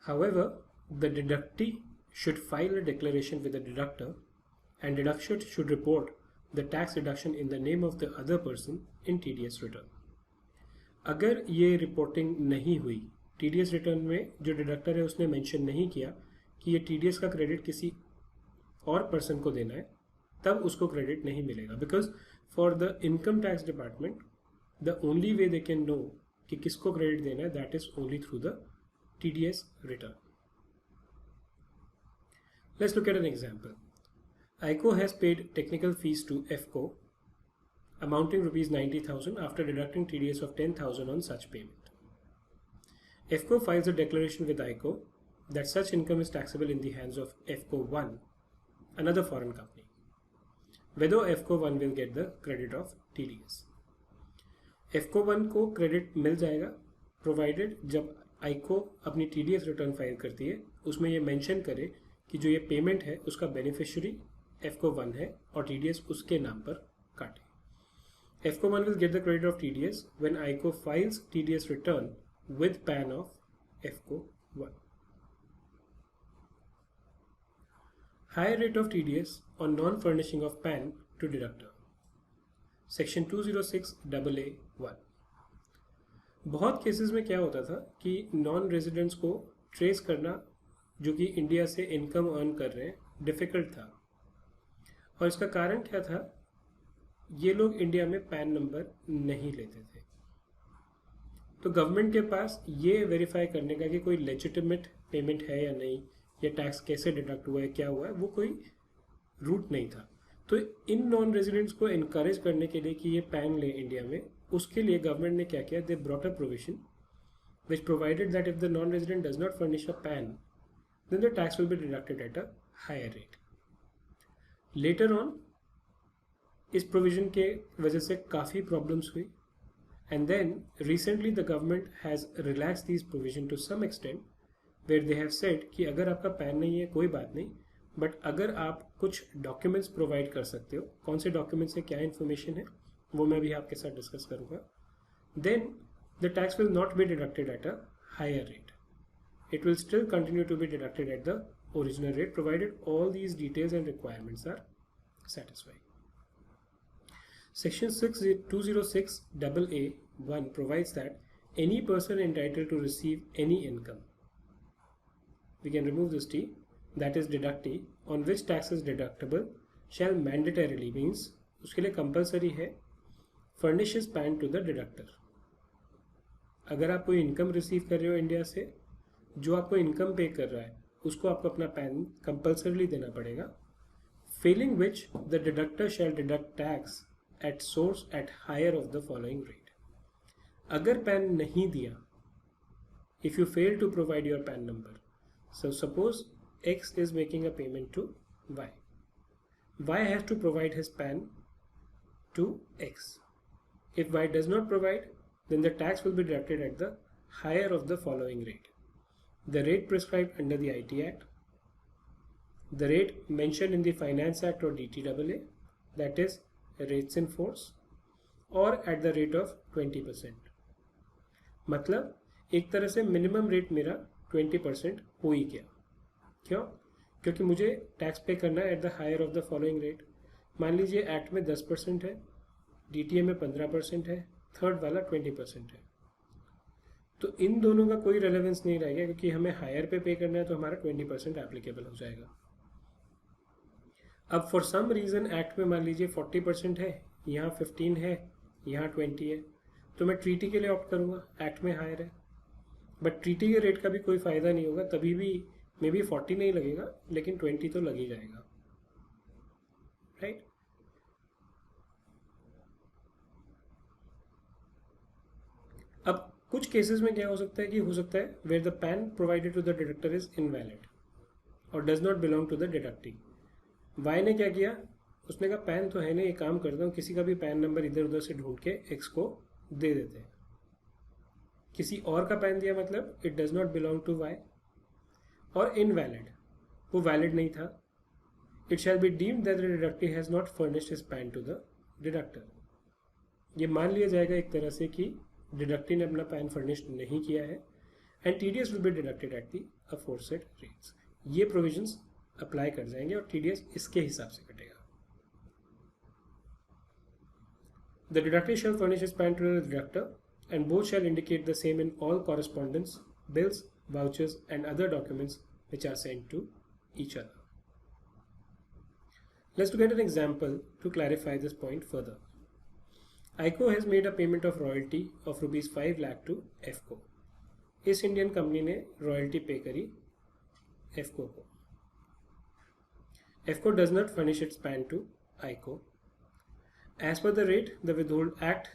However, the deductee should file a declaration with the deductor and deduction should report the tax deduction in the name of the other person in TDS return. अगर ये reporting नहीं हुई, TDS return में जो deductor है उसने mention नहीं किया कि ये TDS का क्रेडिट किसी और पर्सन को देना है, तब उसको क्रेडिट नहीं मिलेगा. Because for the income tax department the only way they can know कि किसको क्रेडिट देना है, that is only through the TDS return. Let's look at an example. ICO has paid technical fees to FCO amounting rupees 90,000 after deducting TDS of 10,000 on such payment. FCO files a declaration with ICO that such income is taxable in the hands of FCO 1, another foreign company. Whether FCO 1 will get the credit of TDS. FCO 1 को credit मिल जाएगा provided जब ICO अपनी TDS return file करती है उसमें ये mention करे कि जो ये पेमेंट है उसका बेनिफिशियरी FCO 1 है और TDS उसके नाम पर काटे. FCO 1 will get the credit of TDS when ICO files TDS return with PAN of FCO 1. Higher rate of TDS on non-furnishing of PAN to deductor. Section 206AA1. बहुत cases में क्या होता था कि नॉन रेजिडेंट्स को trace करना जो कि इंडिया से इनकम अर्न कर रहे हैं डिफ़िकल्ट था. और इसका कारण क्या था, ये लोग इंडिया में पैन नंबर नहीं लेते थे. तो गवर्नमेंट के पास ये वेरीफाई करने का कि कोई लेजिटिमेट पेमेंट है या नहीं, या टैक्स कैसे डिडक्ट हुआ है, क्या हुआ है, वो कोई रूट नहीं था. तो इन नॉन रेजिडेंट्स को इनकरेज करने के लिए कि ये पैन ले इंडिया में, उसके लिए गवर्नमेंट ने क्या किया, they brought a provision which provided that if the non-resident does not furnish a PAN, then the tax will be deducted at a higher rate. Later on, इस प्रोविजन के वजह से काफ़ी प्रॉब्लम्स हुई, and then recently the government has relaxed these provision to some extent, where they have said कि अगर आपका pan नहीं है कोई बात नहीं, बट अगर आप कुछ डॉक्यूमेंट्स प्रोवाइड कर सकते हो, कौन से डॉक्यूमेंट्स है, क्या इन्फॉर्मेशन है, वो मैं भी आपके साथ डिस्कस करूँगा, then the tax will not be deducted at a higher rate. It will still continue to be deducted at the original rate provided all these details and requirements are satisfied. Section 206AA1 provides that any person entitled to receive any income, we can remove this T, that is deductee, on which tax is deductible shall mandatorily, means उसके लिए compulsory है, furnish his PAN to the deductor. अगर आप कोई income receive कर रहे हो India से, जो आपको इनकम पे कर रहा है उसको आपको अपना पैन कंपल्सरीली देना पड़ेगा. Failing which the deductor shall deduct tax at source at higher of the following rate. अगर पैन नहीं दिया, if you fail to provide your PAN number, so suppose X is making a payment to Y, Y has to provide his PAN to X. If Y does not provide, then the tax will be deducted at the higher of the following rate: the rate prescribed under the IT Act, the rate mentioned in the Finance Act or DTAA, that is rates in force, or at the rate of 20%. मतलब एक तरह से minimum rate मेरा 20% हो ही गया. क्यों? क्योंकि मुझे टैक्स पे करना है at the higher of the following rate. मान लीजिए एक्ट में 10% है, DTA में 15% है, थर्ड वाला 20% है. तो इन दोनों का कोई रेलेवेंस नहीं रहेगा, क्योंकि हमें हायर पे करना है तो हमारा 20% एप्लीकेबल हो जाएगा. अब फॉर सम रीज़न एक्ट में मान लीजिए 40% है, यहाँ 15 है, यहाँ 20 है, तो मैं ट्रीटी के लिए ऑप्ट करूँगा, एक्ट में हायर है. बट ट्रीटी के रेट का भी कोई फ़ायदा नहीं होगा, तभी भी मे बी 40 नहीं लगेगा, लेकिन 20 तो लग ही जाएगा, राइट. अब कुछ केसेस में क्या हो सकता है कि हो सकता है where the PAN provided to the deductor is invalid और does not belong to the deductee. Y ने क्या किया, उसने कहा पैन तो है नहीं, एक काम करता हूँ, किसी का भी पैन नंबर इधर उधर से ढूंढ के एक्स को दे देते हैं. किसी और का पैन दिया मतलब it does not belong to Y, और इनवैलिड, वो वैलिड नहीं था. It shall be deemed that the deductee has not furnished his PAN to the deductor. ये मान लिया जाएगा एक तरह से कि डिडक्टी ने अपना पैन फर्निश्ड नहीं किया है, and TDS will be deducted at the aforesaid rates. ये प्रोविजंस अप्लाई कर जाएंगे और TDS इसके हिसाब से कटेगा। The deductor shall furnish his PAN to the deductor and both shall indicate the same in all correspondence, bills, vouchers and other documents which are sent to each other. Let's look at an example to clarify this point further. ICO has made a payment of royalty of rupees 5 lakh to FCO. इस Indian company ने royalty पे करी FCO को। FCO does not furnish its PAN to ICO. As per the rate, the Withhold Act,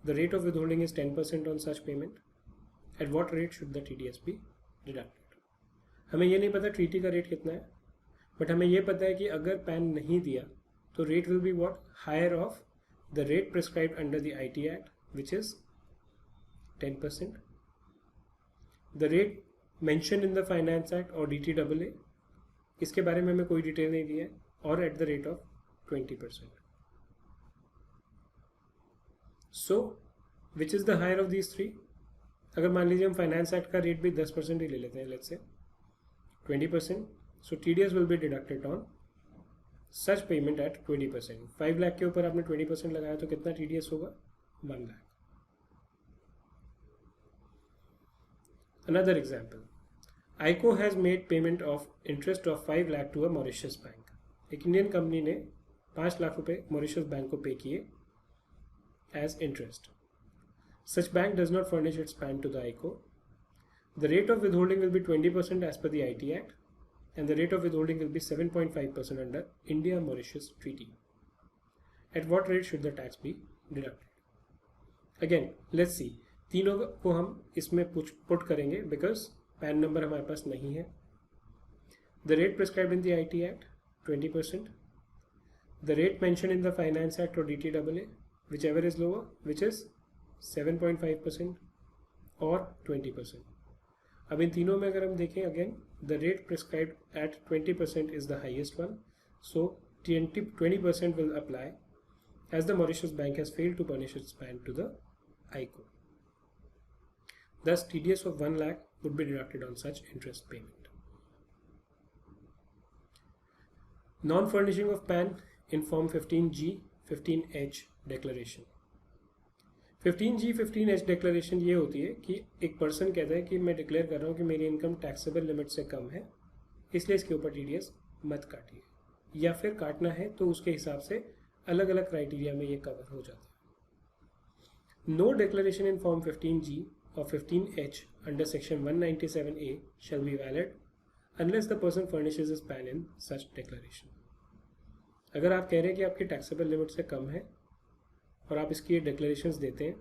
the rate of withholding is 10% on such payment. At what rate should the TDS be deducted? हमें ये नहीं पता treaty का rate कितना है, but हमें ये पता है कि अगर पैन नहीं दिया तो rate will be what, higher of the rate prescribed under the IT act which is 10%. The rate mention in the finance act और DTAA, इसके बारे में हमें कोई डिटेल नहीं दिया है, और at the rate of 20%. So which is the higher of these three? अगर मान लीजिए हम फाइनेंस एक्ट का रेट भी 10% ही ले लेते हैं, let's say 20%, so TDS will be deducted on such payment at 20%. 5 lakh के ऊपर आपने 20% लगाया तो कितना TDS होगा? 1 lakh. Another example, ICO has made payment of interest of 5 lakh to a Mauritius bank. एक इंडियन कंपनी ने 5 लाख रुपए मॉरिशस बैंक को पे किए as interest. Such bank does not furnish its PAN to the ICO. The rate of withholding will be 20% as per the IT Act, and the rate of withholding will be 7.5% under India-Mauritius Treaty. At what rate should the tax be deducted? Again, let's see. तीनों को हम इसमें put करेंगे because pan number हमारे पास नहीं है. The rate prescribed in the IT act 20%. The rate mention in the finance act और DTAA, which ever is lower, which is 7.5% और 20%. अब इन तीनों में अगर हम देखें, again the rate prescribed at 20% is the highest one, so 20% will apply as the Mauritius bank has failed to furnish its PAN to the ICO. Thus, TDS of 1 lakh would be deducted on such interest payment. Non-furnishing of PAN in Form 15G, 15H declaration. 15G, 15H declaration ये होती है कि एक person कहता है कि मैं declare कर रहा हूँ कि मेरी इनकम टैक्सेबल लिमिट से कम है, इसलिए इसके ऊपर TDS मत काटिए, या फिर काटना है तो उसके हिसाब से अलग अलग क्राइटेरिया में ये कवर हो जाता है. No declaration in Form 15G or 15H under section 197A shall be valid unless the person furnishes his PAN in such declaration. अगर आप कह रहे हैं कि आपकी टैक्सेबल लिमिट से कम है और आप इसकी डिक्लेरेशंस देते हैं,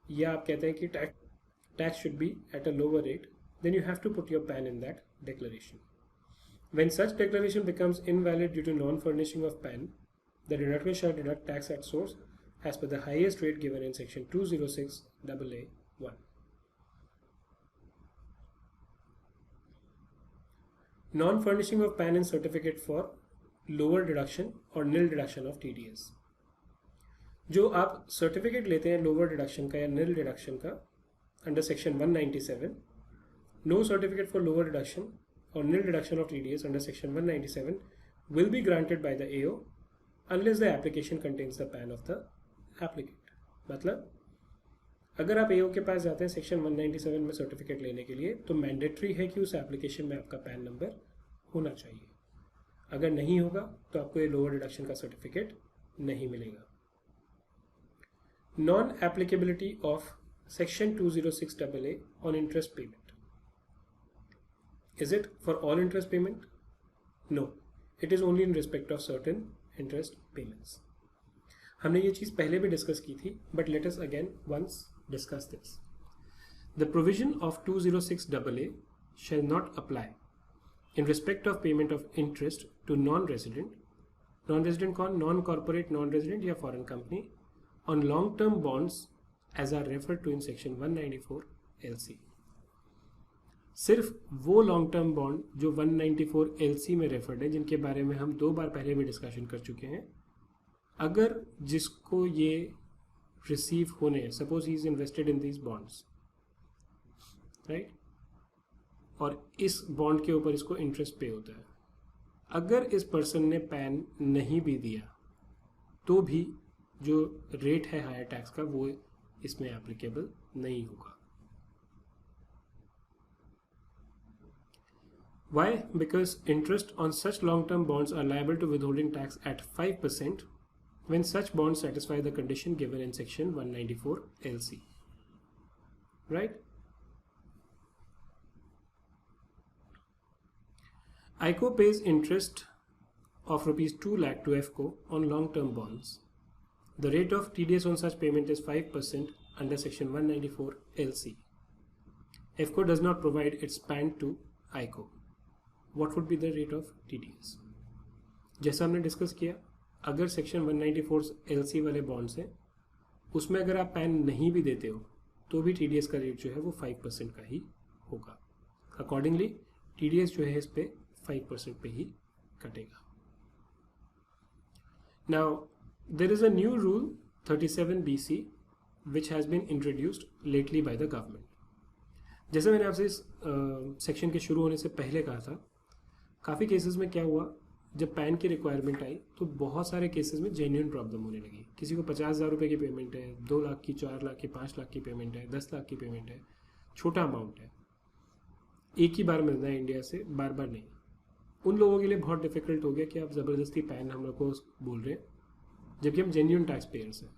या आप कहते हैं कि tax should be at a lower rate, then you have to put your PAN in that declaration. When such declaration becomes invalid due to non-furnishing of PAN, the deductor shall deduct tax at source as per the highest rate given in section 206AA1. Non-furnishing of PAN and certificate for lower deduction or nil deduction of TDS. जो आप certificate लेते हैं lower deduction का या nil deduction का under section 197, no certificate for lower deduction और nil deduction of TDS under section 197 will be granted by the AO unless the application contains the PAN of the applicant. मतलब अगर आप AO के पास जाते हैं section 197 में certificate लेने के लिए, तो मैंडेटरी है कि उस एप्लीकेशन में आपका PAN नंबर होना चाहिए. अगर नहीं होगा तो आपको ये लोअर डिडक्शन का सर्टिफिकेट नहीं मिलेगा. Non applicability of section 206AA on interest payment. Is it for all interest payment? No, it is only in respect of certain interest payments. हमने ये चीज़ पहले भी डिस्कस की थी, but let us again once discuss this. The provision of 206AA shall not apply in respect of payment of interest to non-resident. Non-resident कौन? Non-corporate, non-resident या foreign company on long-term bonds as are referred to in section 194 LC. सिर्फ वो long term bond जो 194 LC में referred है, जिनके बारे में हम 2 बार पहले भी डिस्कशन कर चुके हैं, अगर जिसको ये रिसीव होने, suppose he is invested in these bonds, right, और इस बॉन्ड के ऊपर इसको इंटरेस्ट पे होता है। अगर इस पर्सन ने पैन नहीं भी दिया तो भी जो रेट है हायर टैक्स का वो इसमें एप्लीकेबल नहीं होगा। Why? Because interest on such long-term bonds are liable to withholding tax at 5% when such bonds satisfy the condition given in section 194 LC. Right? ICO pays interest of rupees 2 lakh to FCO on long-term bonds. The rate of TDS on such payment is 5% under section 194 LC. FCO does not provide its PAN to ICO. What would be the rate of TDS? जैसा हमने discuss किया, अगर section 194 LC वाले bonds हैं उसमें अगर आप pan नहीं भी देते हो तो भी TDS का रेट जो है वो 5% का ही होगा। अकॉर्डिंगली TDS जो है इस पे 5% पे ही कटेगा। Now there is a new rule 37BC which has been introduced lately by the government. जैसे मैंने आपसे इस सेक्शन के शुरू होने से पहले कहा था, काफ़ी केसेस में क्या हुआ, जब पैन की रिक्वायरमेंट आई तो बहुत सारे केसेस में जेन्युइन प्रॉब्लम होने लगी। किसी को 50,000 रुपये की पेमेंट है, 2 लाख की, 4 लाख की, 5 लाख की पेमेंट है, 10 लाख की पेमेंट है, छोटा अमाउंट है, एक ही बार मिलना है इंडिया से, बार बार नहीं। उन लोगों के लिए बहुत डिफिकल्ट हो गया कि आप ज़बरदस्ती पैन हम लोग को बोल रहे हैं, जबकि हम जेन्युइन टैक्स पेयर्स हैं।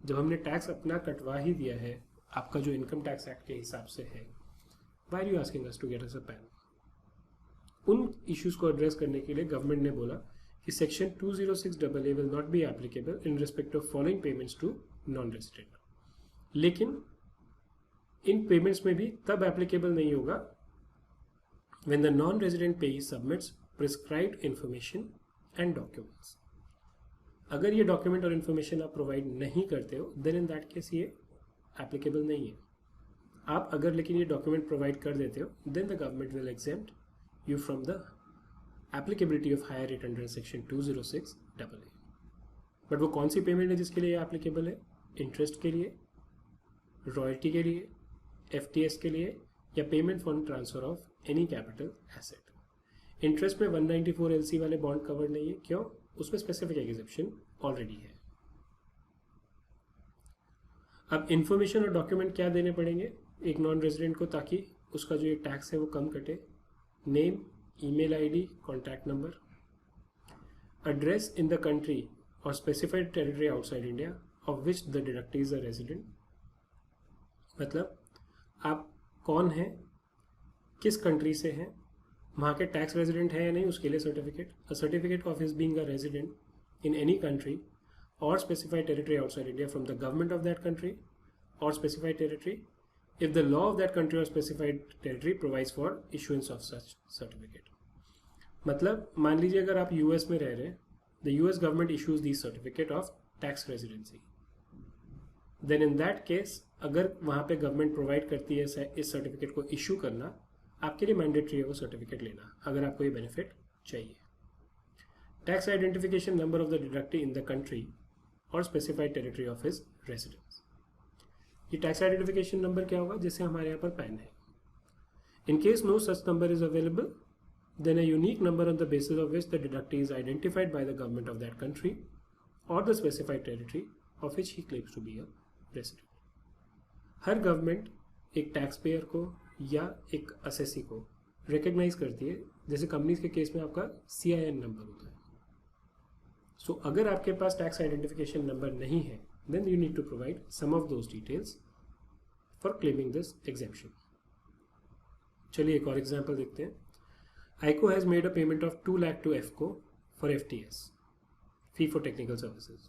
जब हमने टैक्स अपना कटवा ही दिया है, आपका जो इनकम टैक्स एक्ट के हिसाब से है, why are you asking us to get us a PAN? उन इश्यूज को एड्रेस करने के लिए गवर्नमेंट ने बोला कि section 206AA will not be applicable in respect of following payments to non resident. लेकिन इन पेमेंट्स में भी तब एप्लीकेबल नहीं होगा when the non resident payee submits prescribed information and documents. अगर ये डॉक्यूमेंट और इन्फॉर्मेशन आप प्रोवाइड नहीं करते हो देन इन दैट केस ये एप्लीकेबल नहीं है। आप अगर लेकिन ये डॉक्यूमेंट प्रोवाइड कर देते हो then the government will exempt you from the applicability of higher rate under section 206AA। But वो कौन सी पेमेंट है जिसके लिए एप्लीकेबल है? इंटरेस्ट के लिए, रॉयल्टी के लिए, FTS के लिए, या payment for transfer of any capital asset. Interest में 194 LC वाले बॉन्ड कवर नहीं है। क्यों? उसमें स्पेसिफिक एग्जेप्शन ऑलरेडी है। अब इंफॉर्मेशन और डॉक्यूमेंट क्या देने पड़ेंगे एक नॉन रेजिडेंट को ताकि उसका जो ये टैक्स है वो कम कटे? Name, email ID, contact number, address in the country और specified territory outside India of which the deductee is a resident. मतलब आप कौन हैं, किस कंट्री से हैं, वहाँ के टैक्स रेजिडेंट है या नहीं, उसके लिए certificate, a certificate of his being a resident in any country और specified territory outside India from the government of that country और specified territory if the law of that country or specified territory provides for issuance of such certificate। मतलब मान लीजिए अगर आप US में रह रहे हैं, the US government issues the certificate of tax residency, then in that case अगर वहाँ पे गवर्नमेंट प्रोवाइड करती है इस सर्टिफिकेट को इशू करना, आपके लिए मैंडेटरी है वो सर्टिफिकेट लेना अगर आपको ये बेनिफिट चाहिए। Tax identification number of the deductee in the country और specified territory of his residence. ये टैक्स आइडेंटिफिकेशन नंबर क्या होगा? जैसे हमारे यहाँ पर पैन है। In case no such number is available then a unique number on the basis of which the deductee is identified by the government of that country और the specified territory of which he claims to be a resident. Her government एक tax payer को या एक assessee को recognise करती है, जैसे companies के केस में आपका CIN नंबर होता है। सो अगर आपके पास टैक्स आइडेंटिफिकेशन नंबर नहीं है then you need to provide some of those details for claiming this exemption। चलिए एक और एग्जांपल देखते हैं। ICO has made a payment of 2 lakh to FCO for FTS, fee for technical services।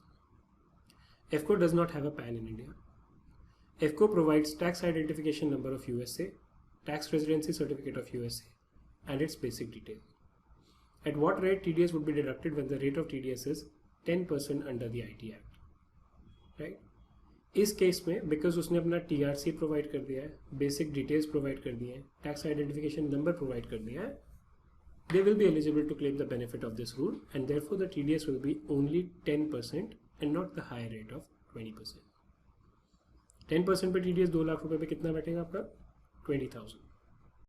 FCO does not have a PAN in India। FCO provides tax identification number of USA, tax residency certificate of USA, and its basic detail। At what rate TDS would be deducted when the rate of TDS is 10% under the IT Act। Right, इस case में because उसने अपना TRC provide कर दिया है, basic details provide कर दिए हैं, टैक्स आइडेंटिफिकेशन नंबर प्रोवाइड कर दिया है, they will be eligible to claim the benefit of this rule and therefore the TDS will be only 10% and not the higher rate of 20%। 10% पे TDS 2 lakh रुपए पे कितना बैठेगा आपका? 20,000.